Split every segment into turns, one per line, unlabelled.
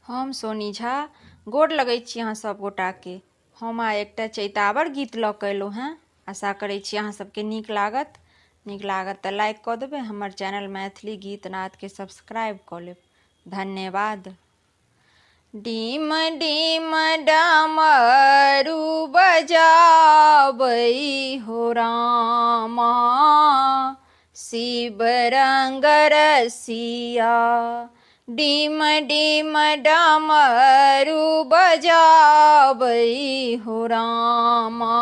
हम सोनी झा गोर लगै छी अहाँ सब गोटा के। हम एकटा चैतावर गीत लऽ कऽ एलहुँ हेँ। आशा करै छी अहाँ सबके नीक लागत तऽ लाइक कऽ देबै। हमर चैनल मैथिली गीत नादके सब्सक्राइब कऽ लेब। धन्यवाद। डिम डिम डमरू बजाबै हो रामा, शिव रंग रसिया। डिम डिम डमरू बजाबै हो रामा,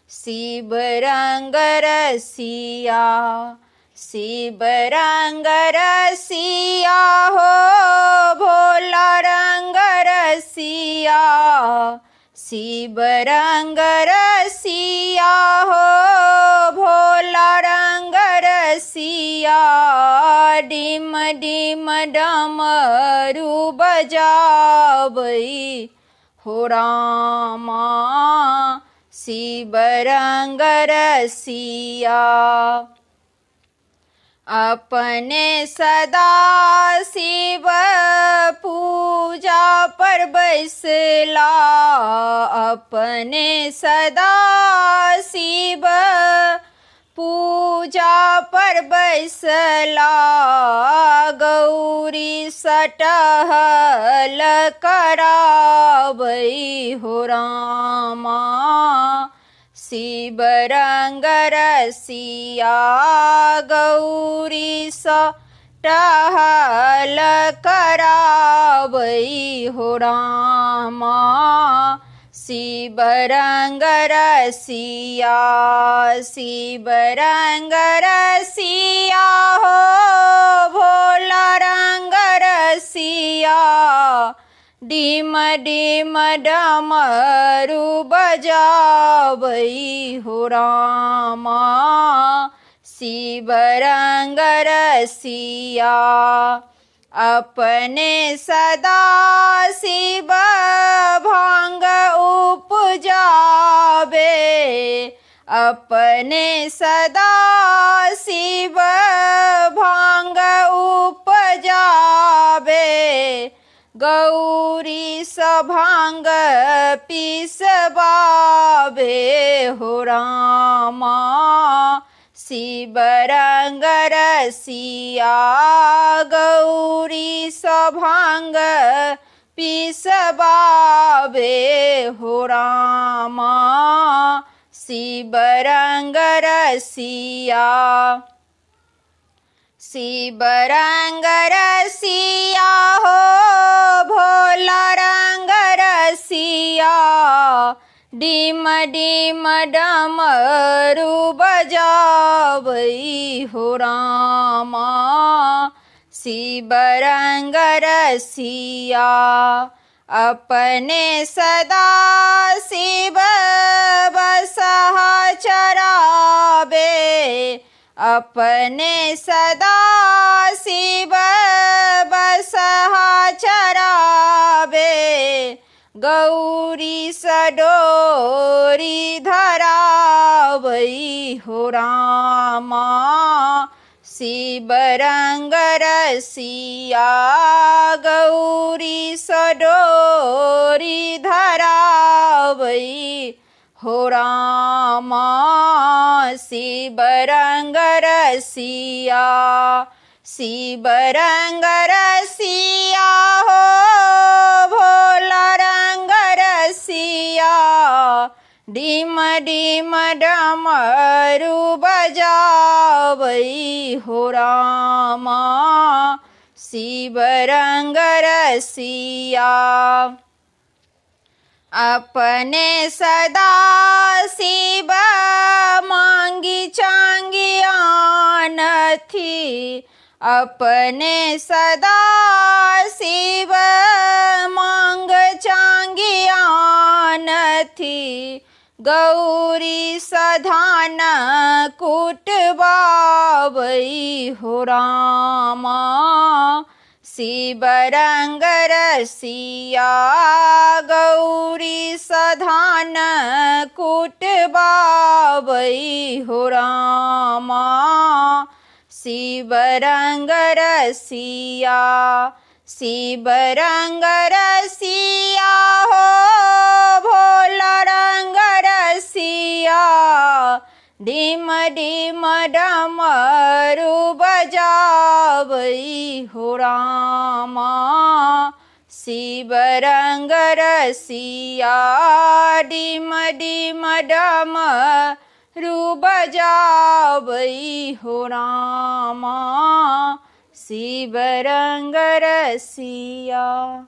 शिव रंग रसिया। शिव रंग रसिया हो भोला रंग रसिया, शिव रंग रसिया हो भोला रंग रसिया। डिम डिम डमरू बजाबै हो रामा, शिव रंग रसिया। अपने सदा शिव पूजा पर बैसला, अपने सदा शिव पूजा पर बैसला। गौरी सटहल कराबै हो रामा, शिव रंग रसिया। गौरी सटहल कराबै हो रामा, शिव रंग रसिया। शिव रंग रसिया हो भोला रंग रसिया, डिम डिम डमरू बजाबै हो रामा, शिव रंग रसिया। अपने सदा शिव भांग उपजाबे, अपने सदा शिव भांग उपजाबे। गौरी भांग पिसबाबे हो रामा, शिव रंग रसिया। गौरी भांग पिसबाबे हो रामा, शिव रंग रसिया। शिव रंग रसिया हो भोला रंग रसिया, डिम डिम डमरू बजाबै हो रामा, शिव रंग रसिया। अपने सदा शिव बसहा चराबे, अपने सदा शिव बसहा चराबे। गौरी सडोरी धराबै हो रामा, शिव रंग रसिया। गौरी सडोरी धराबै हो रामा, शिव रंग रसिया। शिव रंग रसिया हो भोला रंग रसिया, डिम डिम डमरू बजाबै हो रामा, शिव रंग रसिया। अपने सदा शिव मांगी चांगी आनथी, अपने सदा शिव मांग चांगी आनथी। गौरी सधान कुटबाबै हो रामा, शिव रंग रसिया। गौरी सधान कुटबाबै हो रामा, शिव रंग रसिया। शिव रंग रसिया हो भोला रंग रसिया, डिम डिम डमरू बजावई हो रामा। शिव रंग रसिया डिम डिम डमरू बजावई हो रामा। शिव रंग रसिया।